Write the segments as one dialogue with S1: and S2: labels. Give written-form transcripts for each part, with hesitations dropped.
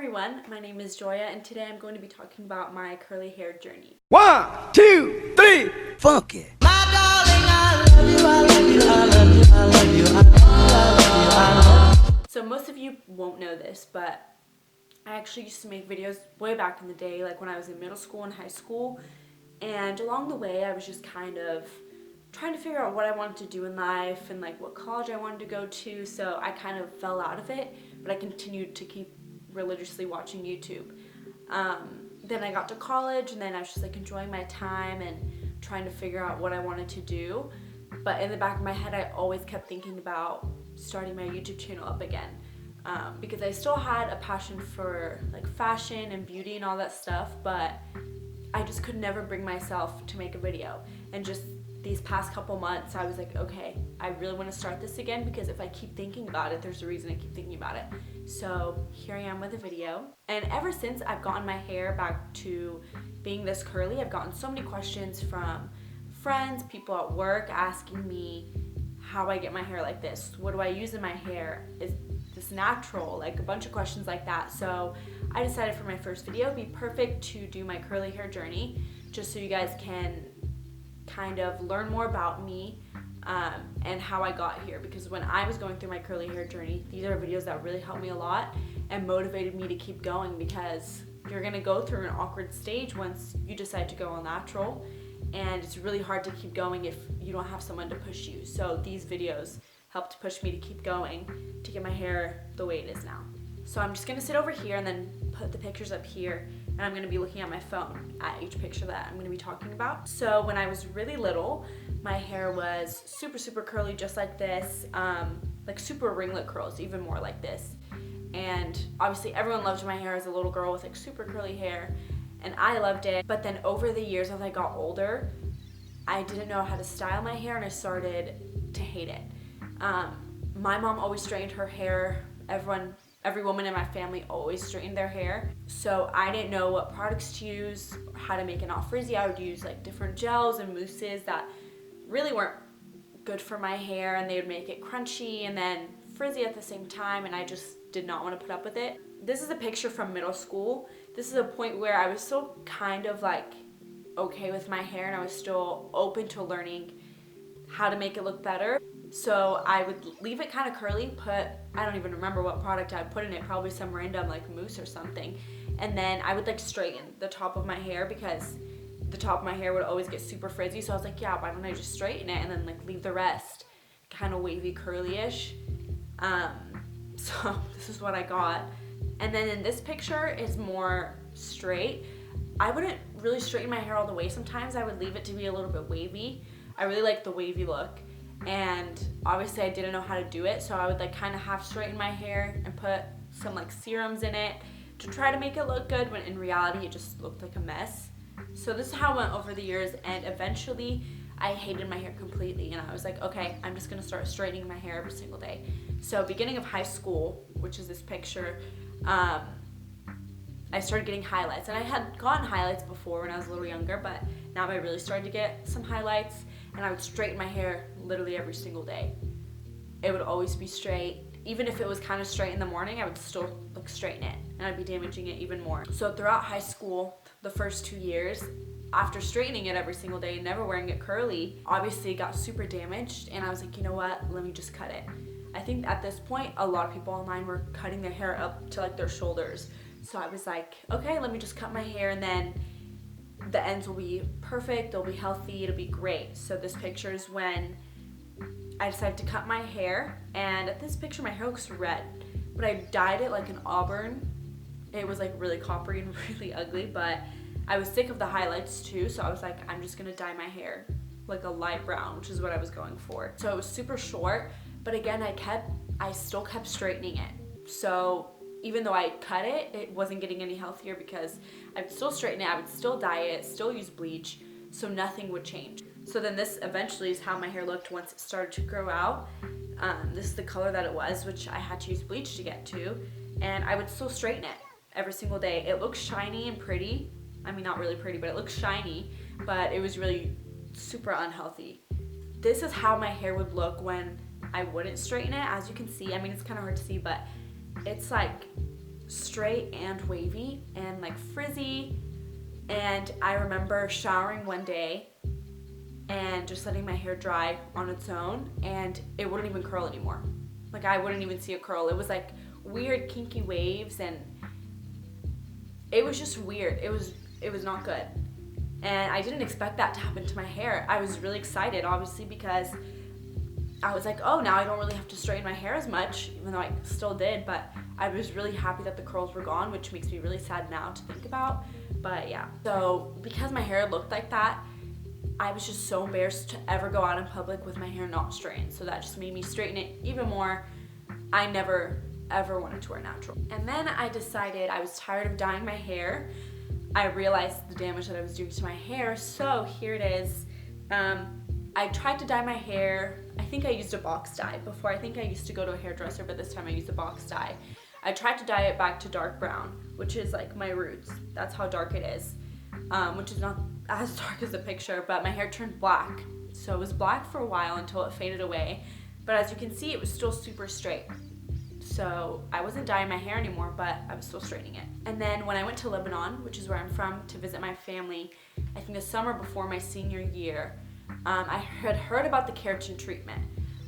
S1: everyone, my name is Joya and today I'm going to be talking about my curly hair journey.
S2: 1, 2, 3, funk it.
S3: My darling, I love you, I love you, I love you, I love you, I love you, I love you.
S1: So most of you won't know this, but I actually used to make videos way back in the day, like when I was in middle school and high school, and along the way I was just kind of trying to figure out what I wanted to do in life and like what college I wanted to go to, so I kind of fell out of it, but I continued to keep religiously watching YouTube. Then I got to college and then I was just like enjoying my time and trying to figure out what I wanted to do, but in the back of my head I always kept thinking about starting my YouTube channel up again, because I still had a passion for like fashion and beauty and all that stuff, but I just could never bring myself to make a video. And just these past couple months I was like, okay, I really want to start this again, because if I keep thinking about it, there's a reason I keep thinking about it. So here I am with a video. And ever since I've gotten my hair back to being this curly, I've gotten so many questions from friends, people at work asking me how I get my hair like this. What do I use in my hair? Is this natural? Like a bunch of questions like that. So I decided for my first video it'd be perfect to do my curly hair journey, just so you guys can kind of learn more about me and how I got here, because when I was going through my curly hair journey, these are videos that really helped me a lot and motivated me to keep going, because you're gonna go through an awkward stage once you decide to go all natural, and it's really hard to keep going if you don't have someone to push you. So these videos helped push me to keep going, to get my hair the way it is now. So I'm just gonna sit over here and then put the pictures up here, and I'm gonna be looking at my phone at each picture that I'm gonna be talking about. So when I was really little, my hair was super curly, just like this, like super ringlet curls, even more like this. And obviously everyone loved my hair as a little girl with like super curly hair, and I loved it. But then over the years as I got older, I didn't know how to style my hair and I started to hate it. My mom always straightened her hair. Every woman in my family always straightened their hair. So I didn't know what products to use, how to make it not frizzy. I would use like different gels and mousses that really weren't good for my hair, and they would make it crunchy and then frizzy at the same time, and I just did not want to put up with it. This is a picture from middle school. This is a point where I was still kind of like okay with my hair, and I was still open to learning how to make it look better. So I would leave it kind of curly, I don't even remember what product I put in it, probably some random like mousse or something. And then I would like straighten the top of my hair, because the top of my hair would always get super frizzy. So I was like, yeah, why don't I just straighten it and then like leave the rest kind of wavy curly-ish. So this is what I got. And then in this picture is more straight. I wouldn't really straighten my hair all the way. Sometimes I would leave it to be a little bit wavy. I really like the wavy look. And obviously I didn't know how to do it, so I would like kind of half straighten my hair and put some like serums in it to try to make it look good, when in reality it just looked like a mess. So this is how it went over the years, and eventually I hated my hair completely, and I was like, okay, I'm just gonna start straightening my hair every single day. So beginning of high school, which is this picture, I started getting highlights, and I had gotten highlights before when I was a little younger, but now I really started to get some highlights, and I would straighten my hair literally every single day. It would always be straight. Even if it was kind of straight in the morning, I would still like straighten it, and I'd be damaging it even more. So throughout high school, the first 2 years, after straightening it every single day and never wearing it curly, obviously it got super damaged, and I was like, you know what, let me just cut it. I think at this point, a lot of people online were cutting their hair up to like their shoulders. So I was like, okay, let me just cut my hair, and then the ends will be perfect, they'll be healthy, it'll be great. So this picture is when I decided to cut my hair, and at this picture my hair looks red, but I dyed it like an auburn. It was like really coppery and really ugly, but I was sick of the highlights too, so I was like, I'm just gonna dye my hair like a light brown, which is what I was going for. So it was super short, but again, I still kept straightening it. So even though I cut it, it wasn't getting any healthier, because I would still straighten it, I would still dye it, still use bleach, so nothing would change. So then this eventually is how my hair looked once it started to grow out. This is the color that it was, which I had to use bleach to get to, and I would still straighten it every single day. It looks shiny and pretty. I mean, not really pretty, but it looks shiny, but it was really super unhealthy. This is how my hair would look when I wouldn't straighten it. As you can see, I mean, it's kind of hard to see, but it's like straight and wavy and like frizzy. And I remember showering one day and just letting my hair dry on its own, and it wouldn't even curl anymore. Like I wouldn't even see it curl. It was like weird kinky waves, and it was just weird. It was not good. And I didn't expect that to happen to my hair. I was really excited, obviously, because I was like, oh, now I don't really have to straighten my hair as much, even though I still did, but I was really happy that the curls were gone, which makes me really sad now to think about. But yeah, so because my hair looked like that, I was just so embarrassed to ever go out in public with my hair not straightened. So that just made me straighten it even more. I never ever wanted to wear natural. And then I decided I was tired of dyeing my hair. I realized the damage that I was doing to my hair, so here it is. I tried to dye my hair. I think I used a box dye before. I think I used to go to a hairdresser, but this time I used a box dye. I tried to dye it back to dark brown, which is like my roots. That's how dark it is, which is not as dark as the picture, but my hair turned black. So it was black for a while until it faded away. But as you can see, it was still super straight. So I wasn't dyeing my hair anymore, but I was still straightening it. And then when I went to Lebanon, which is where I'm from, to visit my family, I think the summer before my senior year, I had heard about the keratin treatment,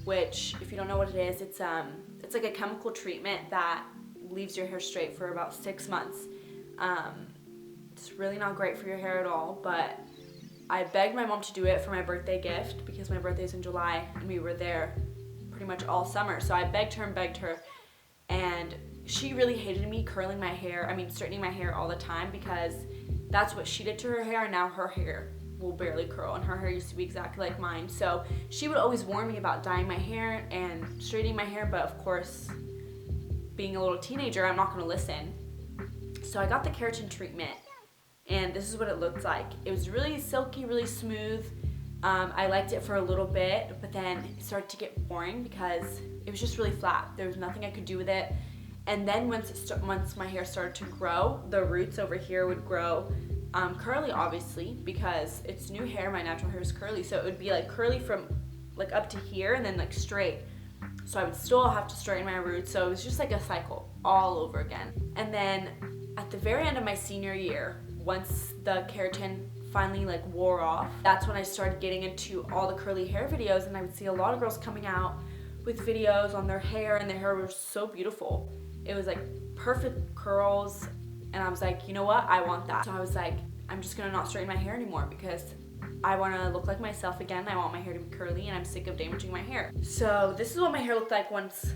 S1: which, if you don't know what it is, it's like a chemical treatment that leaves your hair straight for about 6 months. It's really not great for your hair at all, but I begged my mom to do it for my birthday gift because my birthday's in July and we were there pretty much all summer. So I begged her, and she really hated me curling my hair, straightening my hair all the time, because that's what she did to her hair, and now her hair will barely curl, and her hair used to be exactly like mine. So she would always warn me about dyeing my hair and straightening my hair, but of course, being a little teenager, I'm not gonna listen. So I got the keratin treatment, and this is what it looked like. It was really silky, really smooth. I liked it for a little bit, but then it started to get boring because it was just really flat. There was nothing I could do with it. And then once my hair started to grow, the roots over here would grow curly, obviously, because it's new hair. My natural hair is curly, so it would be like curly from like up to here and then like straight. So I would still have to straighten my roots. So it was just like a cycle all over again. And then at the very end of my senior year, once the keratin finally like wore off, that's when I started getting into all the curly hair videos, and I would see a lot of girls coming out with videos on their hair, and their hair was so beautiful. It was like perfect curls, and I was like, you know what, I want that. So I was like, I'm just gonna not straighten my hair anymore because I wanna look like myself again. I want my hair to be curly, and I'm sick of damaging my hair. So this is what my hair looked like once,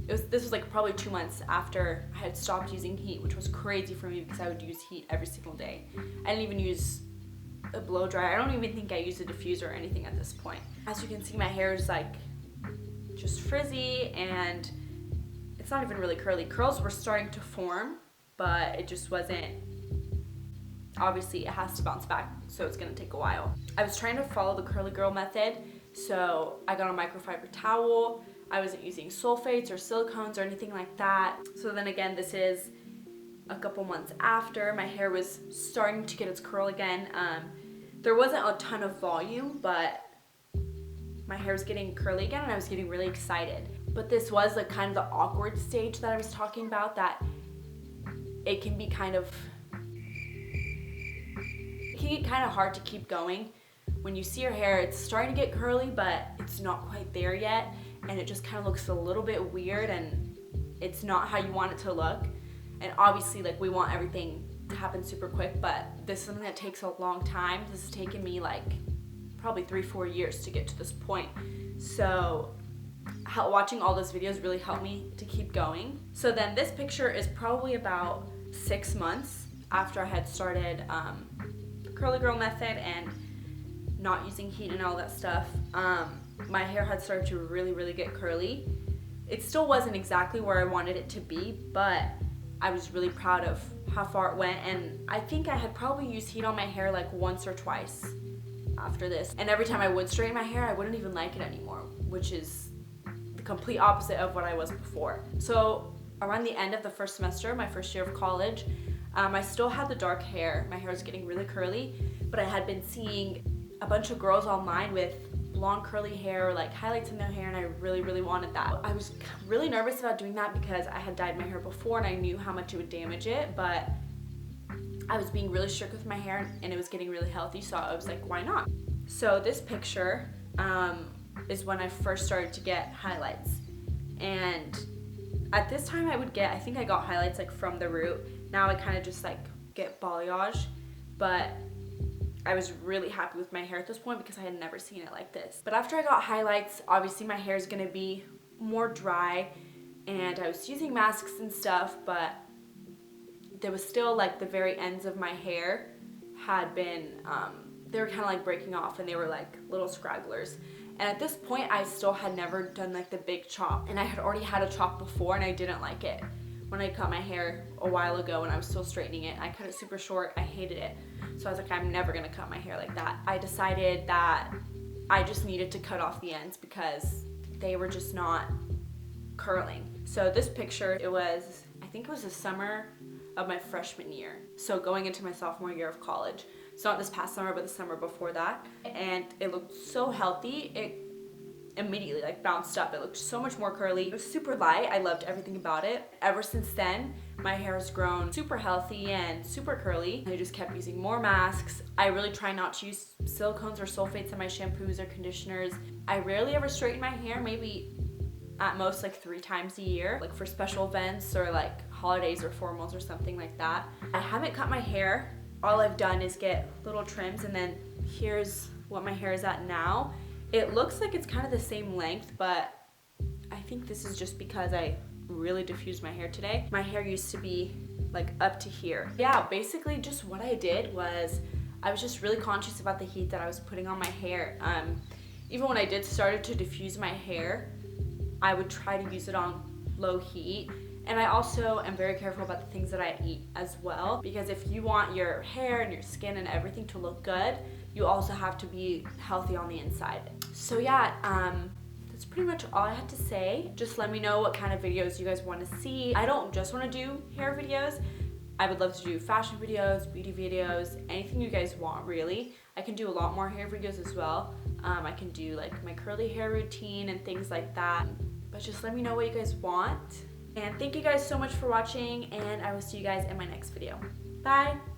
S1: this was like probably 2 months after I had stopped using heat, which was crazy for me because I would use heat every single day. I didn't even use a blow dryer. I don't even think I used a diffuser or anything at this point. As you can see, my hair is like just frizzy, and it's not even really curly. Curls were starting to form, but it just wasn't. Obviously, it has to bounce back, so it's gonna take a while. I was trying to follow the curly girl method, so I got a microfiber towel. I wasn't using sulfates or silicones or anything like that. So then again, this is a couple months after my hair was starting to get its curl again. There wasn't a ton of volume, but my hair was getting curly again, and I was getting really excited. But this was like kind of the awkward stage that I was talking about, that it can be kind of hard to keep going. When you see your hair, it's starting to get curly, but it's not quite there yet, and it just kind of looks a little bit weird, and it's not how you want it to look. And obviously, like, we want everything to happen super quick, but this is something that takes a long time. This has taken me like probably 3-4 years to get to this point. So watching all those videos really helped me to keep going. So then this picture is probably about 6 months after I had started the curly girl method and not using heat and all that stuff. My hair had started to really get curly. It still wasn't exactly where I wanted it to be, but I was really proud of how far it went, and I think I had probably used heat on my hair like once or twice after this. And every time I would straighten my hair, I wouldn't even like it anymore, which is the complete opposite of what I was before. So around the end of the first semester, my first year of college, I still had the dark hair. My hair was getting really curly, but I had been seeing a bunch of girls online with blonde curly hair or like highlights in their hair, and I really wanted that. I was really nervous about doing that because I had dyed my hair before and I knew how much it would damage it, but I was being really strict with my hair and it was getting really healthy, so I was like, why not? So this picture is when I first started to get highlights, and at this time I think I got highlights like from the root. Now I kind of just like get balayage, but I was really happy with my hair at this point because I had never seen it like this. But after I got highlights, obviously my hair is gonna be more dry, and I was using masks and stuff, but there was still like the very ends of my hair had been, they were kind of like breaking off and they were like little scragglers. And at this point I still had never done like the big chop, and I had already had a chop before and I didn't like it. When I cut my hair a while ago and I was still straightening it, I cut it super short, I hated it. So I was like, I'm never gonna cut my hair like that. I decided that I just needed to cut off the ends because they were just not curling. So this picture, I think it was the summer of my freshman year. So going into my sophomore year of college. So not this past summer, but the summer before that. And it looked so healthy. It immediately like bounced up. It looked so much more curly. It was super light. I loved everything about it. Ever since then, my hair has grown super healthy and super curly. I just kept using more masks. I really try not to use silicones or sulfates in my shampoos or conditioners. I rarely ever straighten my hair, maybe at most like 3 times a year, like for special events or like holidays or formals or something like that. I haven't cut my hair. All I've done is get little trims, and then here's what my hair is at now. It looks like it's kind of the same length, but I think this is just because I really diffused my hair today. My hair used to be like up to here. Yeah, basically just what I did was I was just really conscious about the heat that I was putting on my hair. Even when I did started to diffuse my hair, I would try to use it on low heat. And I also am very careful about the things that I eat as well, because if you want your hair and your skin and everything to look good, you also have to be healthy on the inside. So yeah, that's pretty much all I had to say. Just let me know what kind of videos you guys want to see. I don't just want to do hair videos. I would love to do fashion videos, beauty videos, anything you guys want really. I can do a lot more hair videos as well. I can do like my curly hair routine and things like that. But just let me know what you guys want. And thank you guys so much for watching, and I will see you guys in my next video. Bye!